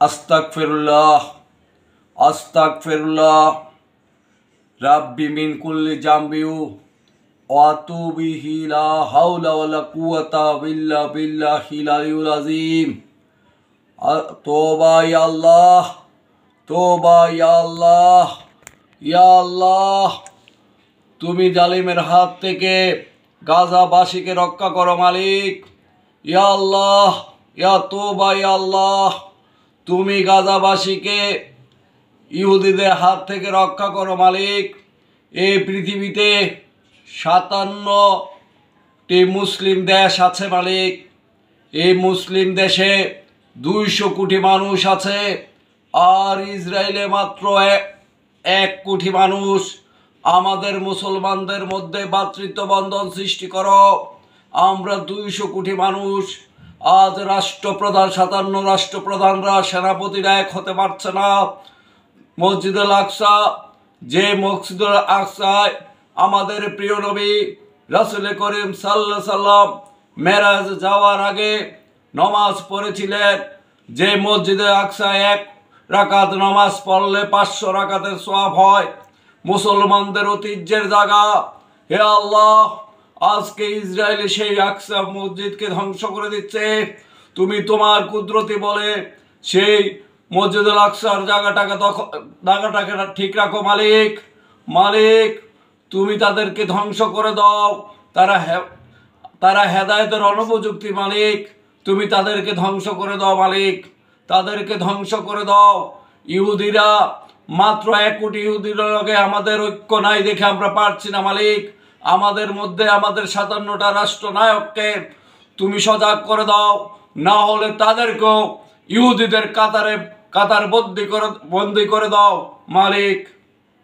আস্তাগফিরুল্লাহ আস্তাগফিরুল্লাহ রাব্বি মিন কুল্লি জামবিউ ওয়া আতুবু লা হাওলা ওয়ালা কুওয়াতা ইল্লা বিল্লাহিল আলিয়্যিল আযীম। তওবা ইয়া আল্লাহ, তওবা ইয়া আল্লাহ। ইয়া আল্লাহ, তুমি জালিমের হাত থেকে গাজাবাসীকে রক্ষা করো মালিক। ইয়া আল্লাহ, ইয়া তওবা ইয়া আল্লাহ, তুমি গাজাবাসীকে ইহুদিদের হাত থেকে রক্ষা করো মালিক। এই পৃথিবীতে 57টি মুসলিম দেশ আছে মালিক। এই মুসলিম দেশে 200 কোটি মানুষ আছে, আর ইসরায়েলে মাত্র 1 কোটি মানুষ। আমাদের মুসলমানদের মধ্যে ভ্রাতৃত্ব বন্ধন সৃষ্টি করো। আমরা 200 কোটি মানুষ। আজ রাষ্ট্রপ্রধান 57 রাষ্ট্রপ্রধানরা সেনাপতিরা এক হতে পারছে না। মসজিদুল আকসা, যে মসজিদুল আকসায় আমাদের প্রিয় নবী রাসূল করিম সাল্লাল্লাহু আলাইহি সাল্লাম মেরাজ যাওয়ার আগে নামাজ পড়েছিলেন, যে মসজিদে আকসায় 1 রাকাত নামাজ পড়লে 500 রাকাতের সওয়াব হয়। মুসলমানদের ঐতিহ্যের জায়গা। হে আল্লাহ, আজকে ইসরায়েলে সেই আকসা মসজিদকে ধ্বংস করে দিচ্ছে। তুমি তোমার কুদরতি বলে সেই মসজিদুল আকসার জায়গাটাকে ঠিক রাখো মালিক। মালিক, তুমি তাদেরকে ধ্বংস করে দাও। তারা হেদায়েতের অনুপযুক্ত মালিক। তুমি তাদেরকে ধ্বংস করে দাও মালিক, তাদেরকে ধ্বংস করে দাও। ইহুদিরা মাত্র 1 কোটি ইহুদির লগে আমাদের ঐক্য নাই দেখে আমরা পারছি না মালিক। আমাদের মধ্যে আমাদের 57টা রাষ্ট্রনায়ককে তুমি সজাগ করে দাও, না হলে তাদেরকেও ইহুদিদের কাতারে বন্দী করে দাও মালিক।